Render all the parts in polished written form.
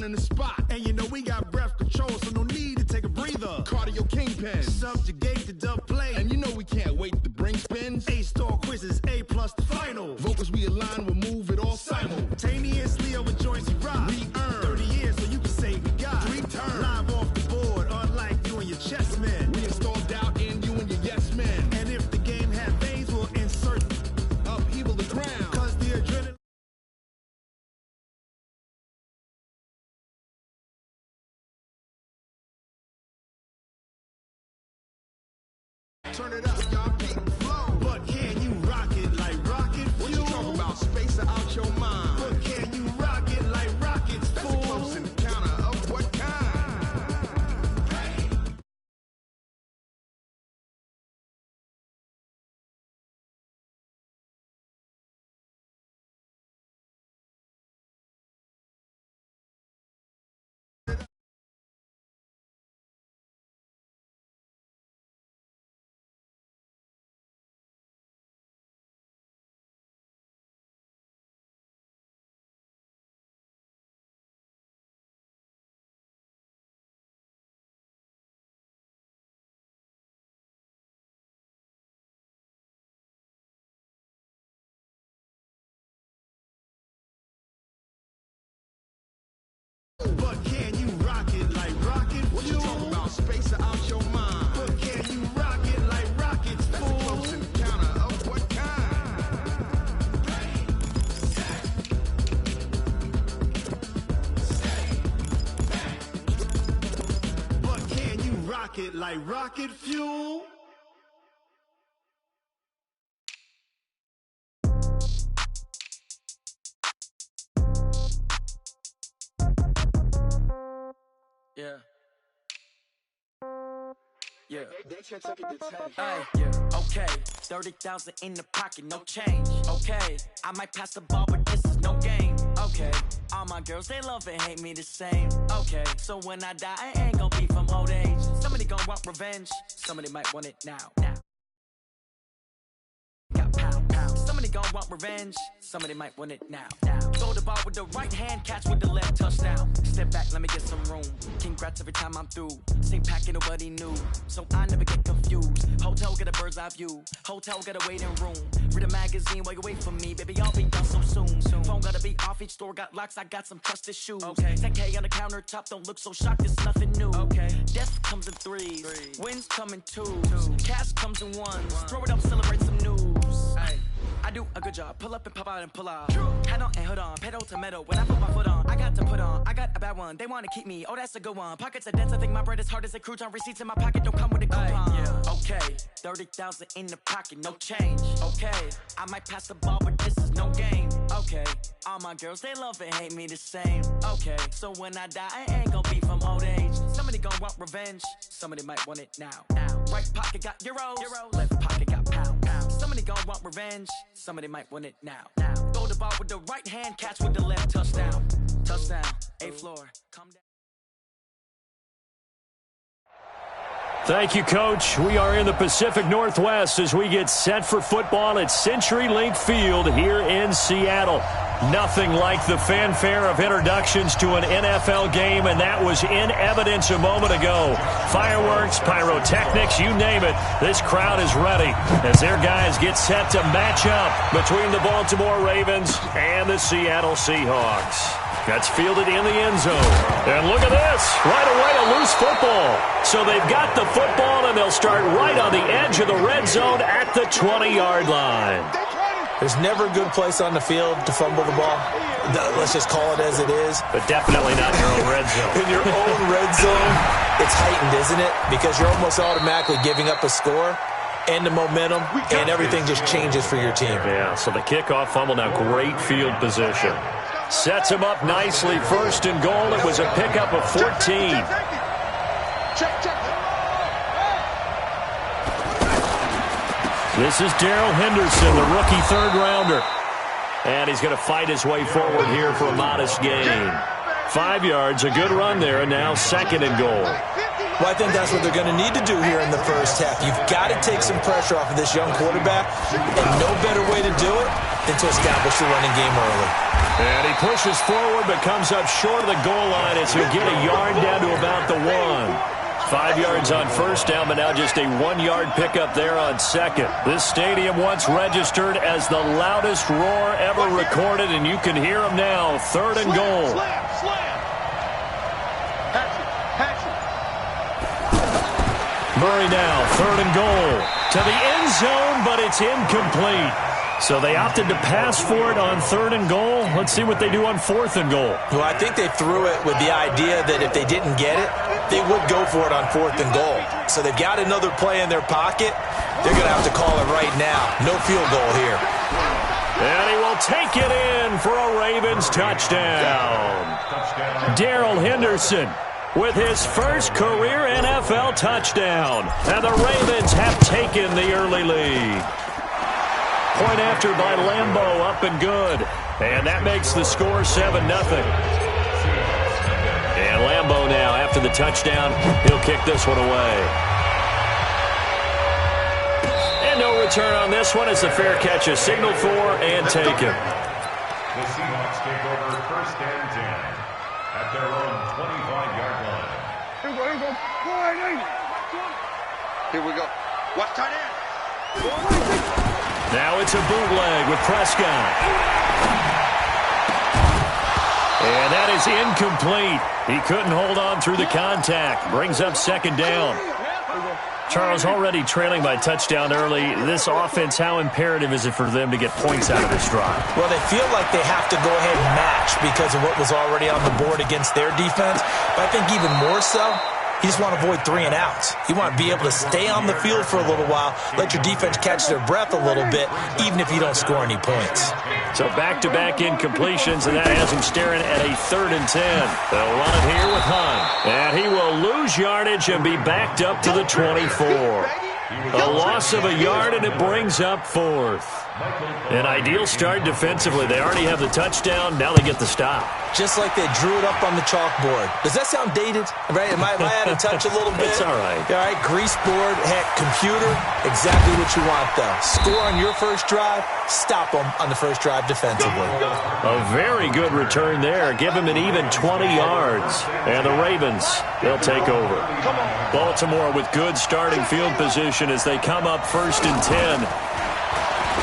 running the spot. And you know we got breath control, so no need to take a breather. Cardio kingpin, subjugate the dub play. And you know we can't wait to bring spins. A-star quizzes, A+ the final. Vocals we align, we'll move it all simultaneously over joints we rock. We earn 30 years, so you can say we got 3 turns. Live off the board, unlike you and your chess men. We install doubt in you and your yes men. And if the game had veins, we'll insert upheaval the ground. Cause the adrenaline. Turn it up, y'all keep flow. But can you rock it like rocket fuel? What you talking about? Space out your mind. But can you rock it like rockets, fool? That's a close encounter of what kind? But can you rock it like rocket fuel? What you talking about? Space out your mind. But can you rock it like rockets, fool? That's a close encounter of what kind? But can you rock it like rocket fuel? Yeah. Yeah. Hey, yeah. Okay. 30,000 in the pocket, no change. Okay. I might pass the ball, but this is no game. Okay. All my girls, they love and hate me the same. Okay. So when I die, I ain't gonna be from old age. Somebody gonna want revenge. Somebody might want it now. Got pound, pound. Somebody gonna want revenge. Somebody might want it now. Throw the ball with the right hand, catch with the left, touchdown. Step back, let me get some room. Congrats every time I'm through. Same packet, nobody knew, so I never get confused. Hotel get a bird's eye view. Hotel got a waiting room. Read a magazine while you wait for me, baby. I'll be done so soon. Phone gotta be off. Each store got locks. I got some trusted shoes. Okay. 10K on the countertop. Don't look so shocked. It's nothing new. Okay. Death comes in threes. Wins come in twos. Cash comes in ones. Throw it up, celebrate some news. Ay. I do a good job. Pull up and pop out and pull out. Head on and hood on. Pedal to metal. When I put my foot on, I got to put on. I got a bad one. They want to keep me. Oh, that's a good one. Pockets are dense. I think my bread is hard as a crouton. Receipts in my pocket don't come with a coupon. Yeah. Okay. 30,000 in the pocket. No change. Okay. I might pass the ball, but this is no game. Okay. All my girls, they love and hate me the same. Okay. So when I die, I ain't gonna be from old age. Somebody gonna want revenge. Somebody might want it now. Right pocket got euros. Left pocket got pound. Somebody gonna want revenge. Somebody might want it now. Throw the ball with the right hand, catch with the left, touchdown. Touchdown, A-floor, come down. Thank you, Coach. We are in the Pacific Northwest as we get set for football at CenturyLink Field here in Seattle. Nothing like the fanfare of introductions to an NFL game, and that was in evidence a moment ago. Fireworks, pyrotechnics, you name it. This crowd is ready as their guys get set to match up between the Baltimore Ravens and the Seattle Seahawks. That's fielded in the end zone. And look at this. Right away, a loose football. So they've got the football, and they'll start right on the edge of the red zone at the 20-yard line. There's never a good place on the field to fumble the ball. Let's just call it as it is. But definitely not in your own red zone. In your own red zone, it's heightened, isn't it? Because you're almost automatically giving up a score and the momentum, and everything just changes for your team. Yeah, so the kickoff fumble, now great field position. Sets him up nicely. First and goal. It was a pickup of 14. This is Darrell Henderson, the rookie third-rounder. And he's going to fight his way forward here for a modest gain. 5 yards, a good run there, and now second and goal. Well, I think that's what they're going to need to do here in the first half. You've got to take some pressure off of this young quarterback, and no better way to do it than to establish the running game early. And he pushes forward but comes up short of the goal line as he'll get a yard down to about the 1. 5 yards on first down, but now just a 1-yard pickup there on second. This stadium once registered as the loudest roar ever recorded, and you can hear them now. 3rd and goal. Murray now, 3rd and goal. To the end zone, but it's incomplete. So they opted to pass for it on 3rd and goal. Let's see what they do on 4th and goal. Well, I think they threw it with the idea that if they didn't get it, they would go for it on 4th and goal. So they've got another play in their pocket. They're going to have to call it right now. No field goal here. And he will take it in for a Ravens touchdown. Darrell Henderson with his first career NFL touchdown. And the Ravens have taken the early lead. Point after by Lambeau, up and good. And that makes the score 7-0. And Lambeau now, after the touchdown, he'll kick this one away. And no return on this one as the fair catch is signaled for and taken. The Seahawks take over 1st and 10 at their own 25-yard line. Here we go. Watch tight end. Now it's a bootleg with Prescott. And that is incomplete. He couldn't hold on through the contact. Brings up 2nd down. Charles, already trailing by touchdown early. This offense, how imperative is it for them to get points out of this drive? Well, they feel like they have to go ahead and match because of what was already on the board against their defense. But I think even more so, you just want to avoid 3 and outs. You want to be able to stay on the field for a little while, let your defense catch their breath a little bit, even if you don't score any points. So back-to-back incompletions, and that has him staring at a 3rd and 10. They'll run it here with Hunt. And he will lose yardage and be backed up to the 24. A loss of a yard, and it brings up 4th. An ideal start defensively. They already have the touchdown. Now they get the stop. Just like they drew it up on the chalkboard. Does that sound dated? Right? Am I out of touch a little bit? It's all right. All right, grease board, heck, computer, exactly what you want, though. Score on your first drive, stop them on the first drive defensively. A very good return there. Give him an even 20 yards. And the Ravens, they'll take over. Baltimore with good starting field position as they come up 1st and 10.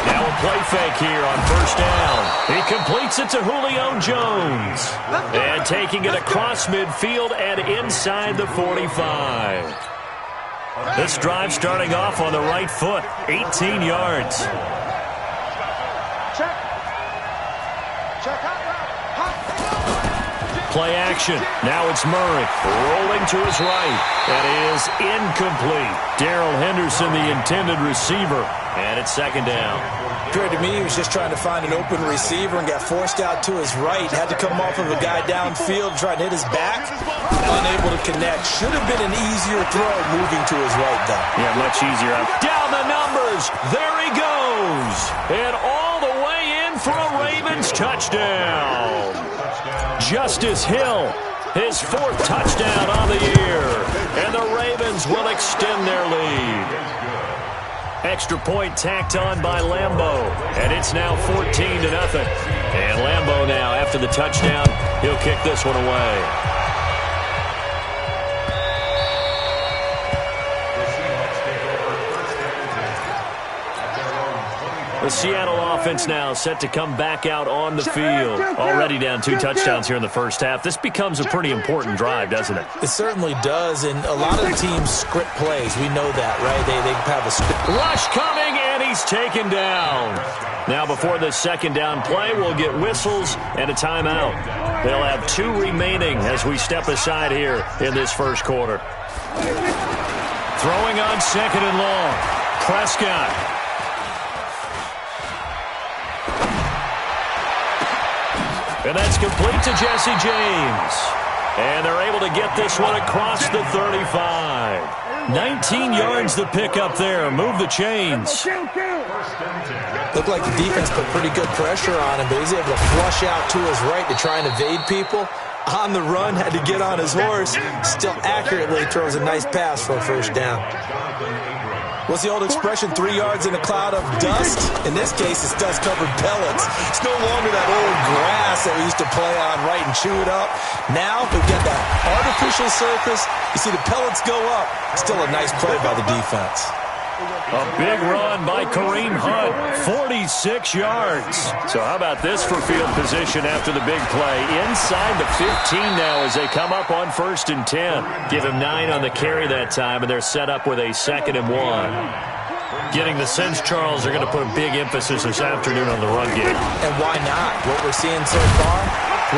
Now a play fake here on 1st down. He completes it to Julio Jones. And taking it across midfield and inside the 45. This drive starting off on the right foot. 18 yards. Play action. Now it's Murray rolling to his right. That is incomplete. Darrell Henderson, the intended receiver. And it's 2nd down. Appeared to me he was just trying to find an open receiver and got forced out to his right. Had to come off of a guy downfield trying to hit his back. Unable to connect. Should have been an easier throw moving to his right, though. Yeah, much easier. Down the numbers. There he goes. And all the way in for a Ravens touchdown. Justice Hill, his 4th touchdown on the year. And the Ravens will extend their lead. Extra point tacked on by Lambeau. And it's now 14-0. And Lambeau now, after the touchdown, he'll kick this one away. The Seattle offense now set to come back out on the field. Already down 2 touchdowns here in the first half. This becomes a pretty important drive, doesn't it? It certainly does, and a lot of teams script plays. We know that, right? They have a script. Rush coming, and he's taken down. Now before this 2nd down play, we'll get whistles and a timeout. They'll have 2 remaining as we step aside here in this first quarter. Throwing on 2nd and long. Prescott. And that's complete to Jesse James. And they're able to get this one across the 35. 19 yards the pick up there. Move the chains. Looked like the defense put pretty good pressure on him, but he's able to flush out to his right to try and evade people. On the run, had to get on his horse. Still accurately throws a nice pass for a 1st down. What's the old expression, 3 yards in a cloud of dust? In this case, it's dust-covered pellets. It's no longer that old grass that we used to play on, right, and chew it up. Now, we've got that artificial surface. You see the pellets go up. Still a nice play by the defense. A big run by Kareem Hunt, 46 yards. So how about this for field position after the big play? Inside the 15 now as they come up on 1st and 10. Give him 9 on the carry that time, and they're set up with a 2nd and 1. Getting the sense, Charles, they're going to put a big emphasis this afternoon on the run game. And why not? What we're seeing so far,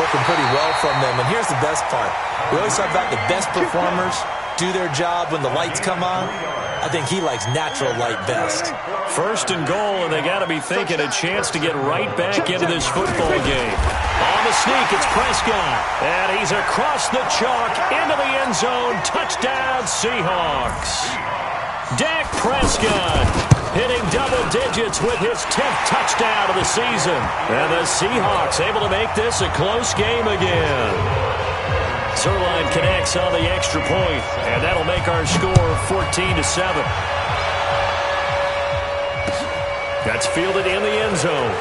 working pretty well from them. And here's the best part. We always talk about the best performers do their job when the lights come on. I think he likes natural light best. 1st and goal, and they got to be thinking a chance to get right back into this football game. On the sneak, it's Prescott. And he's across the chalk into the end zone. Touchdown, Seahawks. Dak Prescott hitting double digits with his 10th touchdown of the season. And the Seahawks able to make this a close game again. Zerline connects on the extra point, and that'll make our score 14-7. That's fielded in the end zone.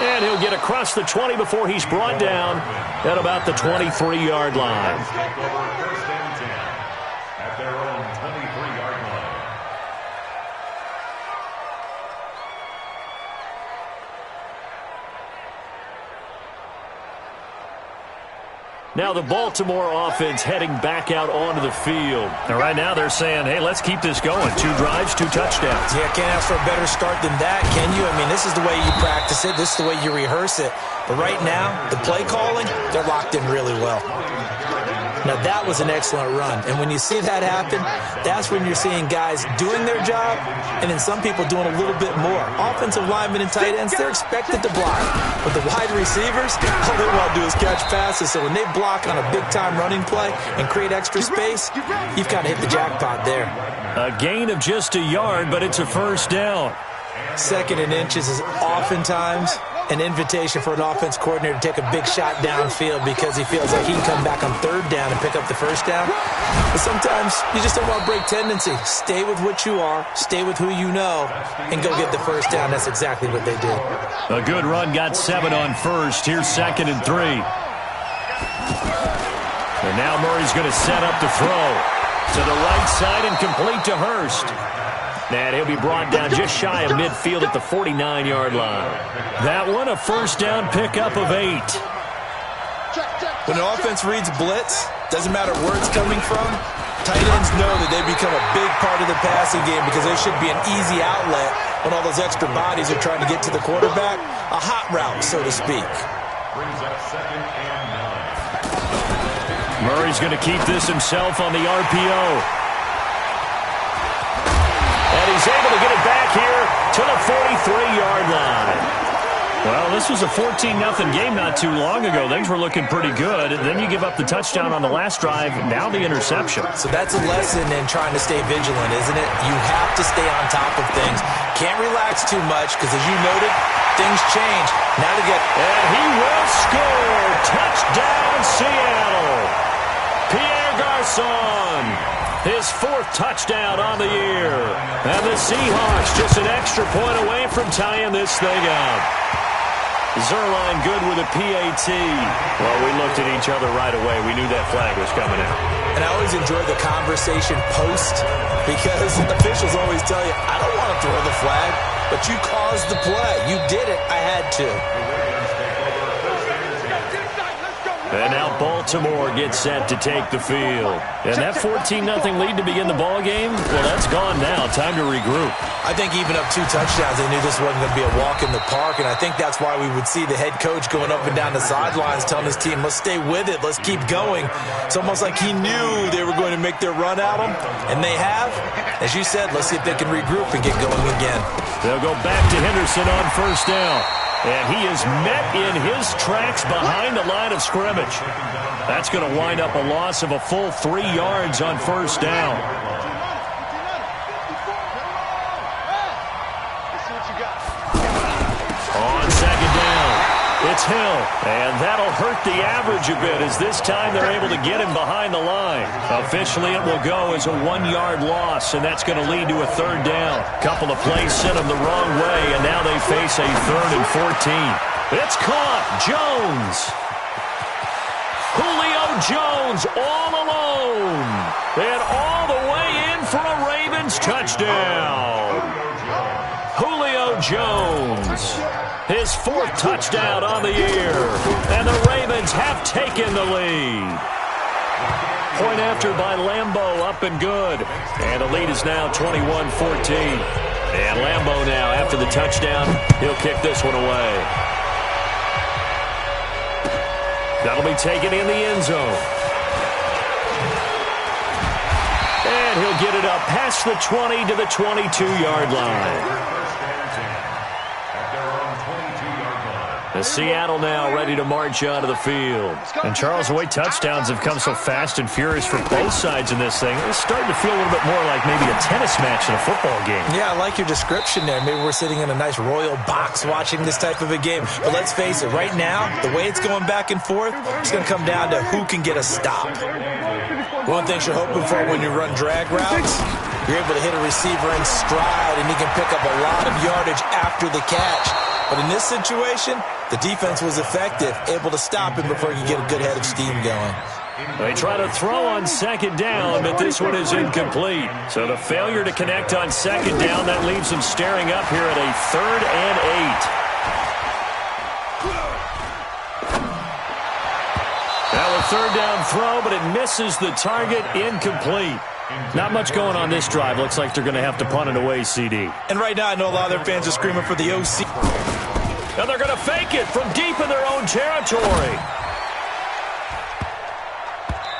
And he'll get across the 20 before he's brought down at about the 23-yard line. First and 10 at their own 23-yard line. Now the Baltimore offense heading back out onto the field. And right now they're saying, hey, let's keep this going. 2 drives, 2 touchdowns. Yeah, can't ask for a better start than that, can you? I mean, this is the way you practice it. This is the way you rehearse it. But right now, the play calling, they're locked in really well. Now, that was an excellent run. And when you see that happen, that's when you're seeing guys doing their job and then some people doing a little bit more. Offensive linemen and tight ends, they're expected to block. But the wide receivers, all they want to do is catch passes. So when they block on a big-time running play and create extra space, you've kind of hit the jackpot there. A gain of just a yard, but it's a 1st down. 2nd and inches is oftentimes an invitation for an offense coordinator to take a big shot downfield because he feels like he can come back on 3rd down and pick up the 1st down. But sometimes you just don't want to break tendency. Stay with what you are, stay with who you know, and go get the 1st down. That's exactly what they did. A good run, got 7 on 1st. Here's 2nd and 3. And now Murray's going to set up to throw. To the right side and complete to Hurst. And he'll be brought down just shy of midfield at the 49-yard line. That one, a 1st down pickup of 8. When an offense reads blitz, doesn't matter where it's coming from, tight ends know that they become a big part of the passing game because they should be an easy outlet when all those extra bodies are trying to get to the quarterback. A hot route, so to speak. Brings up 2nd and 9. Murray's going to keep this himself on the RPO. And he's able to get it back here to the 43-yard line. Well, this was a 14-0 game not too long ago. Things were looking pretty good. Then you give up the touchdown on the last drive, now the interception. So that's a lesson in trying to stay vigilant, isn't it? You have to stay on top of things. Can't relax too much because, as you noted, things change. Now to get... And he will score! Touchdown, Seattle! Pierre Garçon, his 4th touchdown on the year. And the Seahawks just an extra point away from tying this thing up. Zerline good with a PAT. Well, we looked at each other right away. We knew that flag was coming out. And I always enjoy the conversation post because officials always tell you, I don't want to throw the flag, but you caused the play. You did it. I had to. And now Baltimore gets set to take the field. And that 14-0 lead to begin the ball game, well, that's gone now. Time to regroup. I think even up 2 touchdowns, they knew this wasn't going to be a walk in the park, and I think that's why we would see the head coach going up and down the sidelines telling his team, let's stay with it, let's keep going. It's almost like he knew they were going to make their run at him, and they have. As you said, let's see if they can regroup and get going again. They'll go back to Henderson on 1st down. And he is met in his tracks behind the line of scrimmage. That's going to wind up a loss of a full 3 yards on 1st down. On 2nd down, it's Hill. And that'll hurt the average a bit as this time they're able to get him behind the line. Officially, it will go as a 1-yard loss, and that's going to lead to a third down. Couple of plays sent them the wrong way, and now they face a 3rd and 14. It's caught. Jones. Julio Jones all alone. And all the way in for a Ravens touchdown. Julio Jones. His 4th touchdown on the year. And the Ravens have taken the lead. Point after by Lambeau, up and good. And the lead is now 21-14. And Lambeau now, after the touchdown, he'll kick this one away. That'll be taken in the end zone. And he'll get it up past the 20 to the 22-yard line. The Seattle now ready to march out of the field. And, Charles, the way touchdowns have come so fast and furious for both sides in this thing, it's starting to feel a little bit more like maybe a tennis match in a football game. Yeah, I like your description there. Maybe we're sitting in a nice royal box watching this type of a game. But let's face it, right now, the way it's going back and forth, it's going to come down to who can get a stop. One thing you're hoping for when you run drag routes, you're able to hit a receiver in stride, and he can pick up a lot of yardage after the catch. But in this situation, the defense was effective, able to stop him before he could get a good head of steam going. They try to throw on 2nd down, but this one is incomplete. So the failure to connect on 2nd down, that leaves them staring up here at a 3rd and 8. Now a 3rd down throw, but it misses the target, incomplete. Not much going on this drive. Looks like they're going to have to punt it away, CD. And right now I know a lot of their fans are screaming for the OC. And they're going to fake it from deep in their own territory.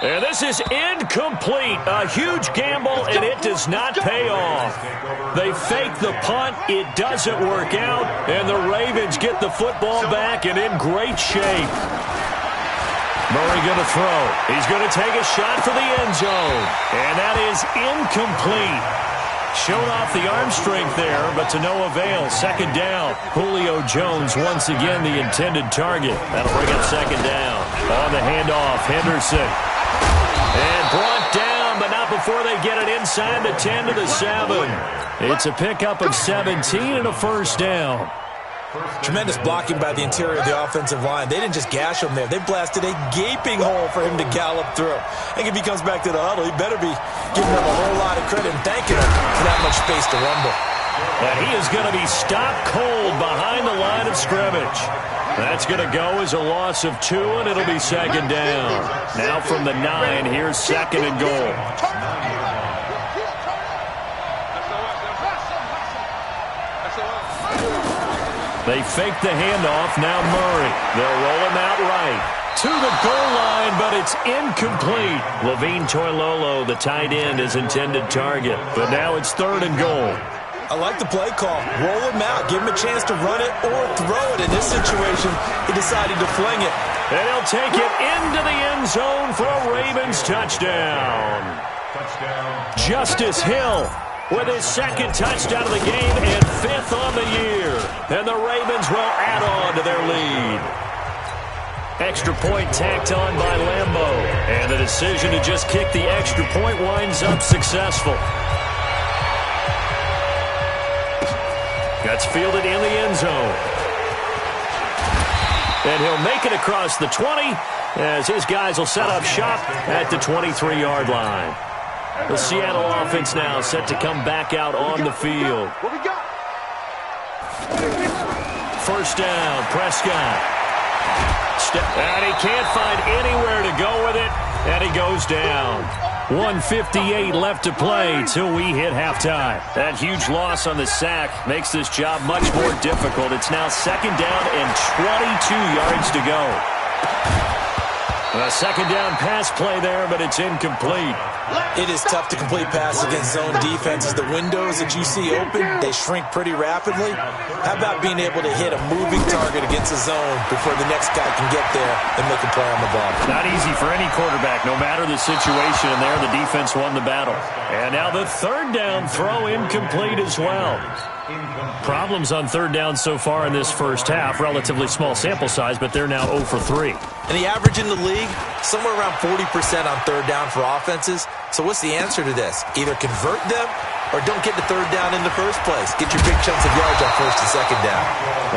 And this is incomplete. A huge gamble, and it does not pay off. They fake the punt. It doesn't work out. And the Ravens get the football back and in great shape. Murray going to throw. He's going to take a shot for the end zone. And that is incomplete. Showed off the arm strength there, but to no avail. 2nd down. Julio Jones once again the intended target. That'll bring up 2nd down. On the handoff, Henderson. And brought down, but not before they get it inside the 10 to the 7. It's a pickup of 17 and a 1st down. Tremendous blocking by the interior of the offensive line. They didn't just gash him there. They blasted a gaping hole for him to gallop through. I think if he comes back to the huddle, he better be giving them a whole lot of credit and thanking him for that much space to rumble. And he is going to be stopped cold behind the line of scrimmage. That's going to go as a loss of 2, and it'll be 2nd down. Now from the 9, here's 2nd and goal. They fake the handoff. Now Murray. They'll roll him out right. To the goal line, but it's incomplete. Levine Toilolo, the tight end, is intended target. But now it's 3rd and goal. I like the play call. Roll him out. Give him a chance to run it or throw it. In this situation, he decided to fling it. And he'll take it into the end zone for a Ravens touchdown. Justice Hill with his 2nd touchdown of the game and 5th on the year. And the Ravens will add on to their lead. Extra point tacked on by Lambeau. And the decision to just kick the extra point winds up successful. That's fielded in the end zone. And he'll make it across the 20 as his guys will set up shop at the 23-yard line. The Seattle offense now set to come back out on the field. 1st down, Prescott. And he can't find anywhere to go with it, and he goes down. 1:58 left to play till we hit halftime. That huge loss on the sack makes this job much more difficult. It's now 2nd down and 22 yards to go. A 2nd down pass play there, but it's incomplete. It is tough to complete passes against zone defenses. The windows that you see open, they shrink pretty rapidly. How about being able to hit a moving target against a zone before the next guy can get there and make a play on the ball? Not easy for any quarterback, no matter the situation, and there the defense won the battle. And now the 3rd down throw incomplete as well. Problems on third down so far in this first half. Relatively small sample size, but they're now 0 for 3. And the average in the league, somewhere around 40% on third down for offenses. So what's the answer to this? Either convert them or don't get to third down in the first place. Get your big chunks of yards on first and second down.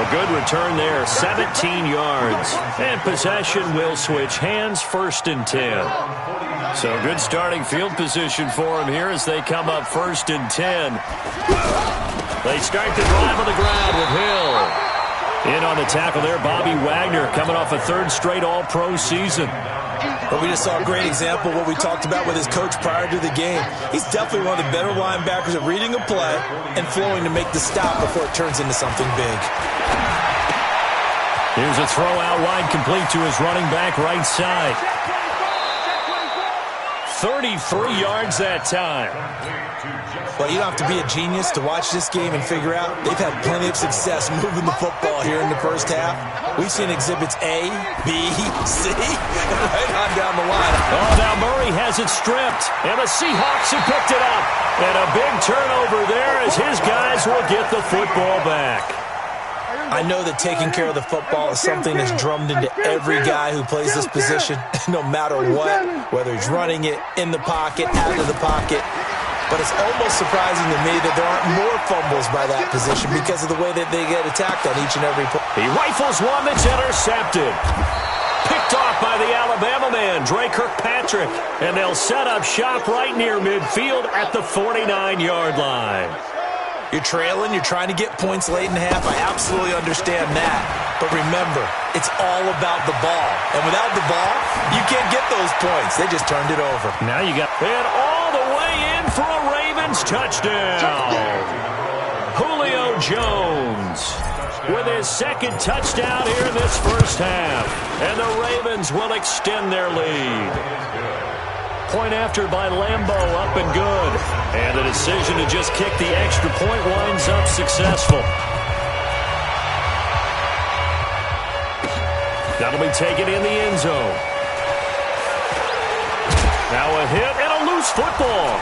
A good return there, 17 yards. And possession will switch hands, 1st and 10. So good starting field position for them here as they come up 1st and 10. They start the drive on the ground with Hill. In on the tackle there, Bobby Wagner coming off a 3rd straight All-Pro season. But we just saw a great example of what we talked about with his coach prior to the game. He's definitely one of the better linebackers at reading a play and flowing to make the stop before it turns into something big. Here's a throw out wide, complete to his running back right side. 33 yards that time. Well, you don't have to be a genius to watch this game and figure out they've had plenty of success moving the football here in the first half. We've seen exhibits A, B, C, and right on down the line. Oh, now Murray has it stripped, and the Seahawks have picked it up. And a big turnover there as his guys will get the football back. I know that taking care of the football is something that's drummed into every guy who plays this position, no matter what, whether he's running it, in the pocket, out of the pocket. But it's almost surprising to me that there aren't more fumbles by that position because of the way that they get attacked on each and every play. He rifles one that's intercepted. Picked off by the Alabama man, Dre Kirkpatrick. And they'll set up shop right near midfield at the 49-yard line. You're trailing, you're trying to get points late in the half. I absolutely understand that. But remember, it's all about the ball. And without the ball, you can't get those points. They just turned it over. Now you got it all the way in for a Ravens touchdown. Julio Jones with his 2nd touchdown here in this first half. And the Ravens will extend their lead. Point after by Lambeau, up and good. And the decision to just kick the extra point winds up successful. That'll be taken in the end zone. Now a hit and a loose football.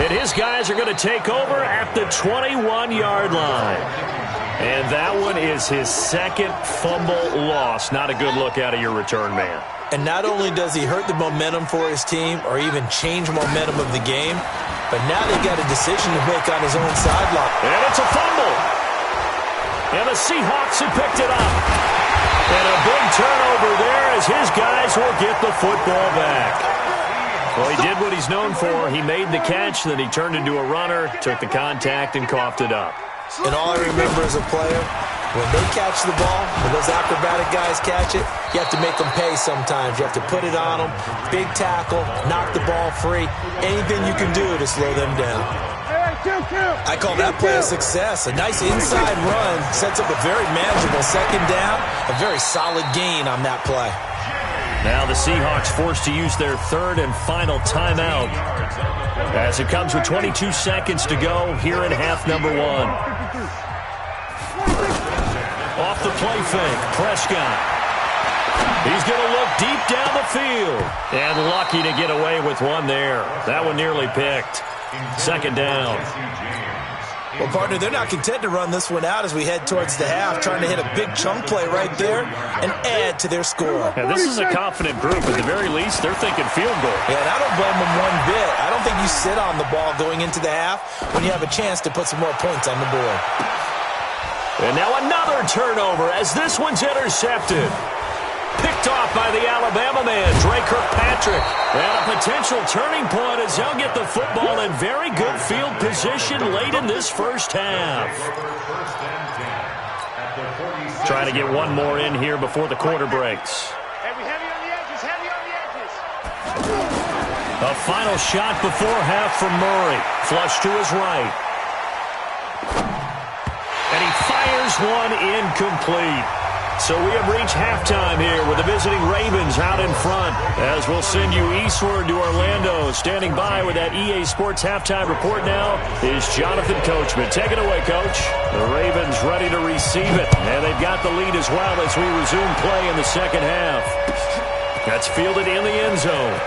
And his guys are going to take over at the 21-yard line. And that one is his 2nd fumble loss. Not a good look out of your return man. And not only does he hurt the momentum for his team or even change momentum of the game, but now they've got a decision to make on his own sideline. And it's a fumble. And the Seahawks have picked it up. And a big turnover there as his guys will get the football back. Well, he did what he's known for. He made the catch, then he turned into a runner, took the contact, and coughed it up. And all I remember as a player, when they catch the ball, when those acrobatic guys catch it, you have to make them pay sometimes. You have to put it on them, big tackle, knock the ball free, anything you can do to slow them down. I call that play a success. A nice inside run sets up a very manageable 2nd down, a very solid gain on that play. Now the Seahawks forced to use their 3rd and final timeout as it comes with 22 seconds to go here in half number 1. Off the play fake, Prescott. He's going to look deep down the field. And lucky to get away with one there. That one nearly picked. 2nd down. Well, partner, they're not content to run this one out as we head towards the half, trying to hit a big chunk play right there and add to their score. Yeah, this is a confident group. At the very least, they're thinking field goal. Yeah, and I don't blame them one bit. I don't think you sit on the ball going into the half when you have a chance to put some more points on the board. And now another turnover as this one's intercepted. Picked off by the Alabama man, Dre Kirkpatrick. And a potential turning point as they'll get the football in very good field position late in this first half. Trying to get one more in here before the quarter breaks. Heavy on the edges, heavy on the edges. A final shot before half from Murray. Flush to his right. And he fires one incomplete. So we have reached halftime here with the visiting Ravens out in front. As we'll send you eastward to Orlando. Standing by with that EA Sports halftime report now is Jonathan Coachman. Take it away, Coach. The Ravens ready to receive it. And they've got the lead as well as we resume play in the second half. That's fielded in the end zone.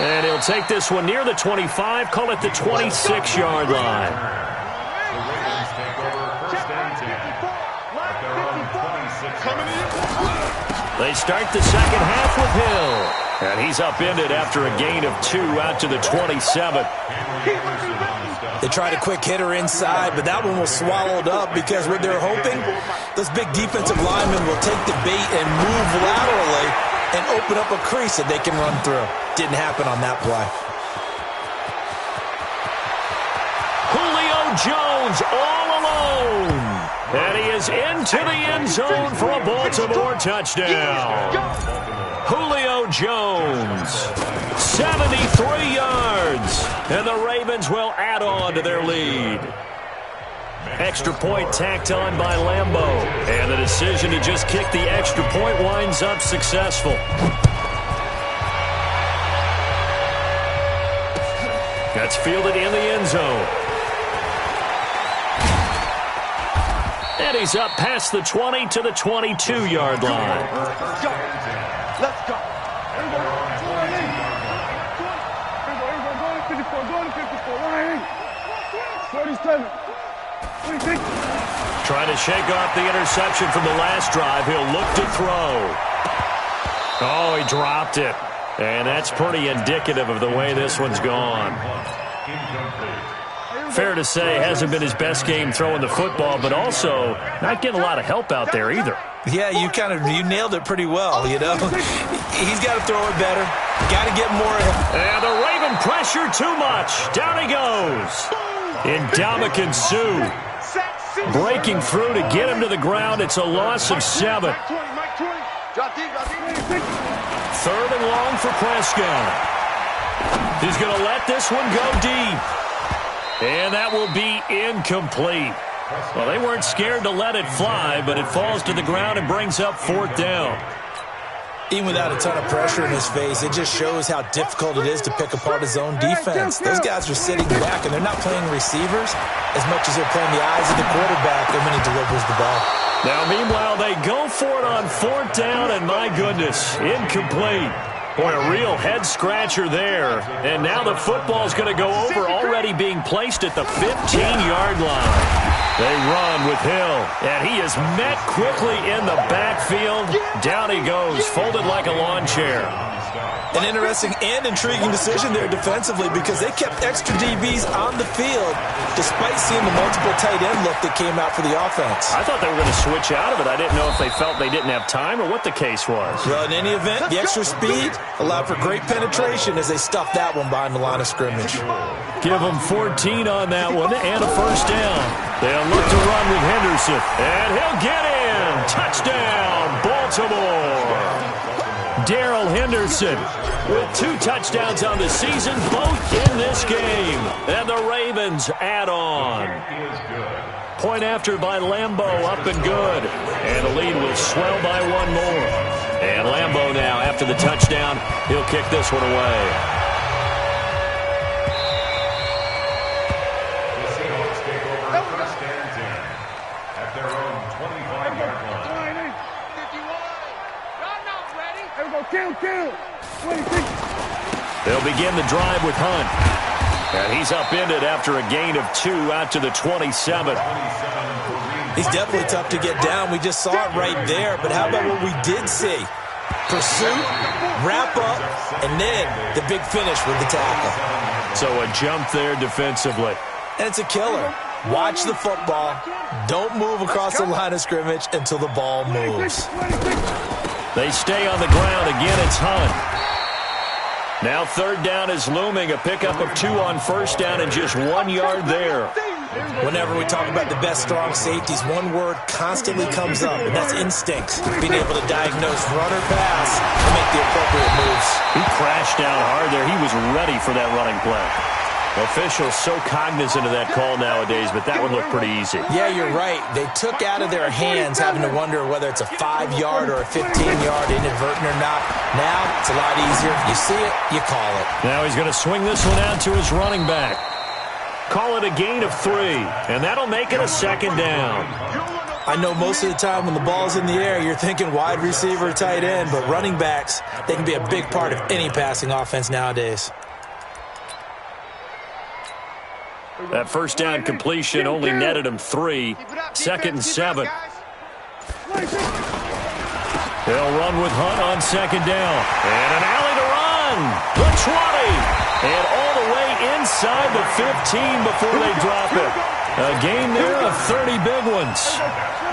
And he'll take this one near the 25, call it the 26-yard line. The Ravens take over first and 10 at their own 26. They start the second half with Hill. And he's upended after a gain of 2 out to the 27. They tried a quick hitter inside, but that one was swallowed up because what they're hoping, those big defensive linemen will take the bait and move laterally and open up a crease that they can run through. Didn't happen on that play. Julio Jones all alone. And he is into the end zone for a Baltimore touchdown. Julio Jones, 73 yards. And the Ravens will add on to their lead. Extra point tacked on by Lambo. And the decision to just kick the extra point winds up successful. That's fielded in the end zone. And he's up past the 20 to the 22-yard line. Let's go. Trying to shake off the interception from the last drive. He'll look to throw. Oh, he dropped it. And that's pretty indicative of the way this one's gone. Fair to say, hasn't been his best game throwing the football, but also not getting a lot of help out there either. Yeah, you nailed it pretty well, you know. He's got to throw it better. Got to get more. And the Raven pressure too much. Down he goes. Ndamukong Suh breaking through to get him to the ground. It's a loss of 7. 3rd and long for Prescott. He's going to let this one go deep. And that will be incomplete. Well, they weren't scared to let it fly, but it falls to the ground and brings up 4th down. Even without a ton of pressure in his face, it just shows how difficult it is to pick apart his own defense. Those guys are sitting back, and they're not playing receivers as much as they're playing the eyes of the quarterback when he delivers the ball. Now, meanwhile, they go for it on 4th down, and my goodness, incomplete. Boy, a real head-scratcher there. And now the football's going to go over, already being placed at the 15-yard line. They run with Hill, and he is met quickly in the backfield. Down he goes, folded like a lawn chair. An interesting and intriguing decision there defensively because they kept extra DBs on the field despite seeing the multiple tight end look that came out for the offense. I thought they were going to switch out of it. I didn't know if they felt they didn't have time or what the case was. Well, in any event, the extra speed allowed for great penetration as they stuffed that one behind the line of scrimmage. Give them 14 on that one and a 1st down. They'll look to run with Henderson, and he'll get in. Touchdown, Baltimore. Darrell Henderson with 2 touchdowns on the season, both in this game. And the Ravens add on. Point after by Lambo, up and good. And the lead will swell by 1 more. And Lambo now, after the touchdown, he'll kick this one away. They'll begin the drive with Hunt. And he's upended after a gain of 2 out to the 27. He's definitely tough to get down. We just saw it right there. But how about what we did see? Pursuit, wrap up, and then the big finish with the tackle. So a jump there defensively. And it's a killer. Watch the football. Don't move across the line of scrimmage until the ball moves. They stay on the ground. Again, it's Hunt. Now 3rd down is looming. A pickup of 2 on 1st down and just 1 yard there. Whenever we talk about the best strong safeties, one word constantly comes up, and that's instinct. Being able to diagnose run or pass and make the appropriate moves. He crashed down hard there. He was ready for that running play. Officials so cognizant of that call nowadays, but that one looked pretty easy. Yeah, you're right. They took out of their hands having to wonder whether it's a 5-yard or a 15-yard inadvertent or not. Now, it's a lot easier. You see it, you call it. Now he's going to swing this one out to his running back. Call it a gain of 3, and that'll make it a 2nd down. I know most of the time when the ball's in the air, you're thinking wide receiver, tight end, but running backs, they can be a big part of any passing offense nowadays. That first down completion only netted him 3. 2nd and 7. They'll run with Hunt on 2nd down. And an alley to run. The 20. And all the way inside the 15 before they drop it. A gain there of 30 big ones.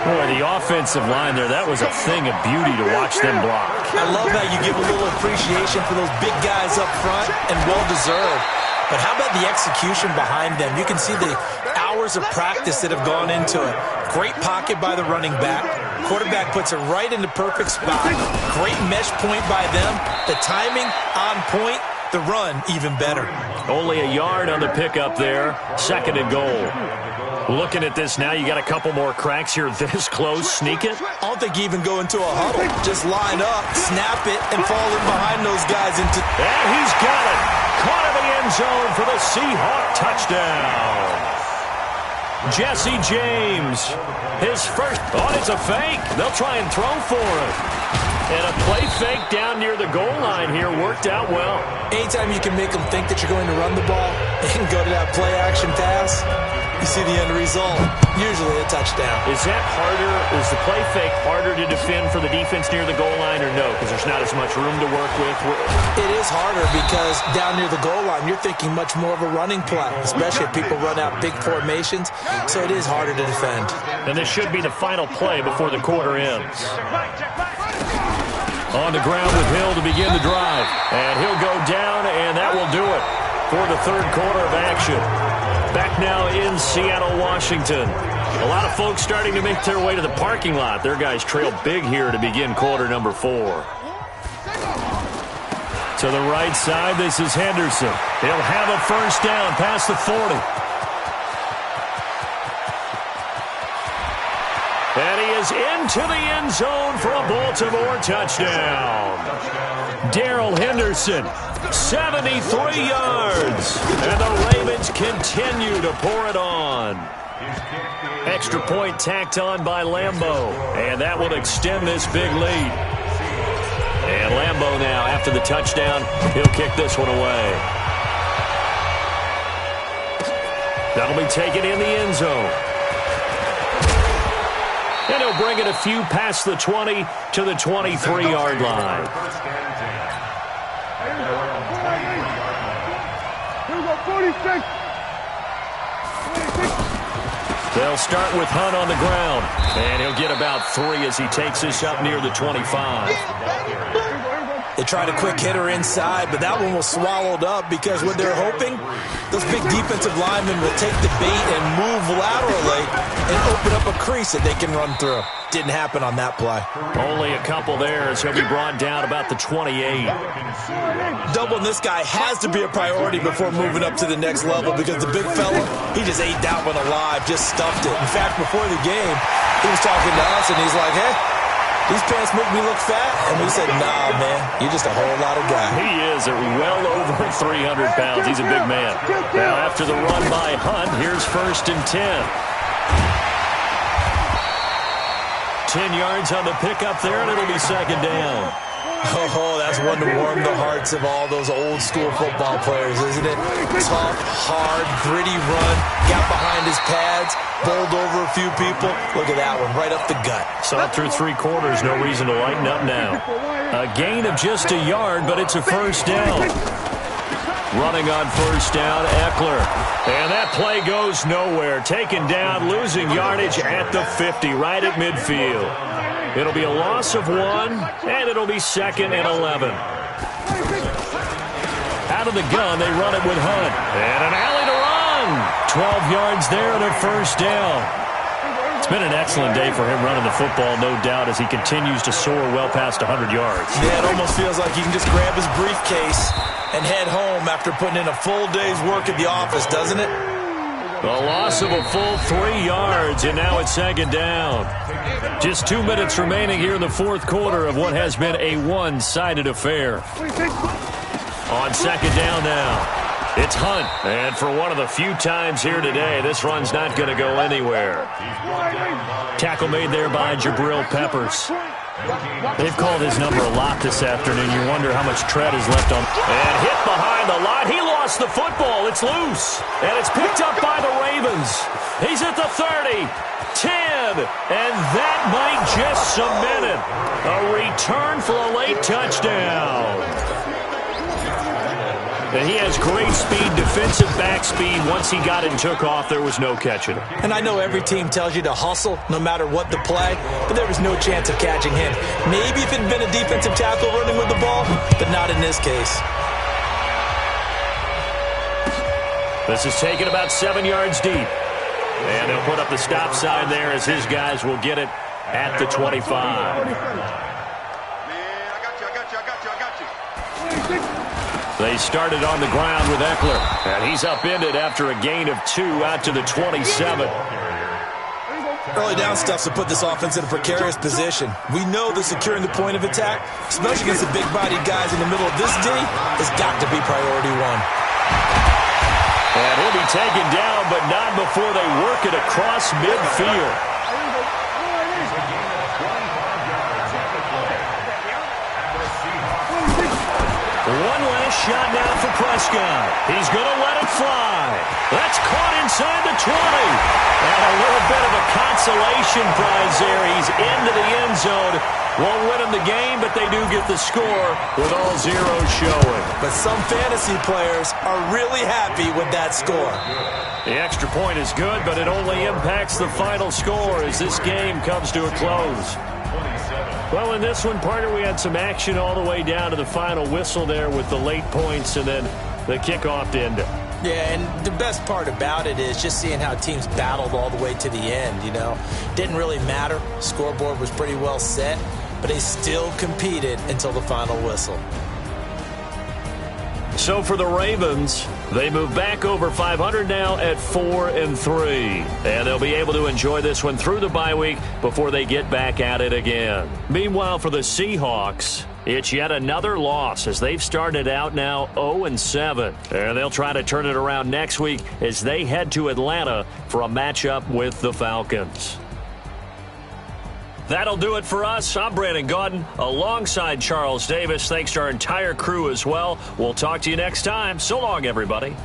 Boy, the offensive line there, that was a thing of beauty to watch them block. I love how you give a little appreciation for those big guys up front, and well-deserved. But how about the execution behind them? You can see the hours of practice that have gone into it. Great pocket by the running back. Quarterback puts it right in the perfect spot. Great mesh point by them. The timing on point. The run even better. Only a yard on the pickup there. 2nd and goal. Looking at this now, you got a couple more cracks here this close. Sneak it? I don't think you even go into a huddle. Just line up, snap it, and fall in behind those guys. And he's got it. Caught in the end zone for the Seahawk touchdown. Jesse James. His first. Oh, it's a fake. They'll try and throw for it. And a play fake down near the goal line here worked out well. Anytime you can make them think that you're going to run the ball and go to that play-action pass, you see the end result, usually a touchdown. Is that harder? Is the play fake harder to defend for the defense near the goal line or no? Because there's not as much room to work with? It is harder because down near the goal line, you're thinking much more of a running play, especially if people run out big formations. So it is harder to defend. And this should be the final play before the quarter ends. On the ground with Hill to begin the drive. And he'll go down, and that will do it for the 3rd quarter of action. Back now in Seattle, Washington. A lot of folks starting to make their way to the parking lot. Their guys trail big here to begin quarter number 4. To the right side, this is Henderson. He'll have a first down past the 40. And he is into the end zone for a Baltimore touchdown. Darrell Henderson, 73 yards. And the Ravens continue to pour it on. Extra point tacked on by Lambeau. And that will extend this big lead. And Lambeau now, after the touchdown, he'll kick this one away. That'll be taken in the end zone. And he'll bring it a few past the 20 to the 23-yard line. They'll start with Hunt on the ground. And he'll get about 3 as he takes this up near the 25. They tried a quick hitter inside, but that one was swallowed up because what they're hoping, those big defensive linemen will take the bait and move laterally and open up a crease that they can run through. Didn't happen on that play. Only a couple there as he'll be brought down about the 28. Doubling this guy has to be a priority before moving up to the next level because the big fella, he just ate that one alive, just stuffed it. In fact, before the game, he was talking to us and he's like, hey, these pants make me look fat? And we said, nah, man, you're just a whole lot of guy. He is at well over 300 pounds. He's a big man. Now, after the run by Hunt, here's 1st and 10. 10 yards on the pickup there, and it'll be 2nd down. Oh, that's one to warm the hearts of all those old-school football players, isn't it? Tough, hard, gritty run, got behind his pads, bowled over a few people. Look at that one, right up the gut. Saw it through 3 quarters, no reason to lighten up now. A gain of just a yard, but it's a first down. Running on first down, Eckler. And that play goes nowhere. Taken down, losing yardage at the 50, right at midfield. It'll be a loss of 1, and it'll be 2nd and 11. Out of the gun, they run it with Hunt. And an alley to run. 12 yards there and a first down. It's been an excellent day for him running the football, no doubt, as he continues to soar well past 100 yards. Yeah, it almost feels like he can just grab his briefcase and head home after putting in a full day's work at the office, doesn't it? A loss of a full 3 yards, and now it's 2nd down. Just 2 minutes remaining here in the 4th quarter of what has been a one-sided affair. On 2nd down now. It's Hunt, and for one of the few times here today, this run's not going to go anywhere. Tackle made there by Jabril Peppers. They've called his number a lot this afternoon. You wonder how much tread is left on. And hit behind the line. He lost the football. It's loose. And it's picked up by the Ravens. He's at the 30, 10, and that might just cement it. A return for a late touchdown. And he has great speed, defensive back speed. Once he got it and took off, there was no catching him. And I know every team tells you to hustle no matter what the play, but there was no chance of catching him. Maybe if it had been a defensive tackle running with the ball, but not in this case. This is taken about 7 yards deep. And they'll put up the stop sign there as his guys will get it at the 25. They started on the ground with Eckler, and he's upended after a gain of 2 out to the 27. Early down stuff to put this offense in a precarious position. We know that securing the point of attack, especially against the big-bodied guys in the middle of this D, has got to be priority one. And he'll be taken down, but not before they work it across midfield. One last shot now for Prescott. He's going to let it fly. That's caught inside the 20. And a little bit of a consolation prize there. He's into the end zone. Won't win him the game, but they do get the score with all zeros showing. But some fantasy players are really happy with that score. The extra point is good, but it only impacts the final score as this game comes to a close. Well, in this one, partner, we had some action all the way down to the final whistle there with the late points and then the kickoff to end it. Yeah, and the best part about it is just seeing how teams battled all the way to the end, you know. Didn't really matter. Scoreboard was pretty well set, but they still competed until the final whistle. So for the Ravens, they move back over 500 now at 4-3. And they'll be able to enjoy this one through the bye week before they get back at it again. Meanwhile, for the Seahawks, it's yet another loss as they've started out now 0-7. And they'll try to turn it around next week as they head to Atlanta for a matchup with the Falcons. That'll do it for us. I'm Brandon Gaudin alongside Charles Davis. Thanks to our entire crew as well. We'll talk to you next time. So long, everybody.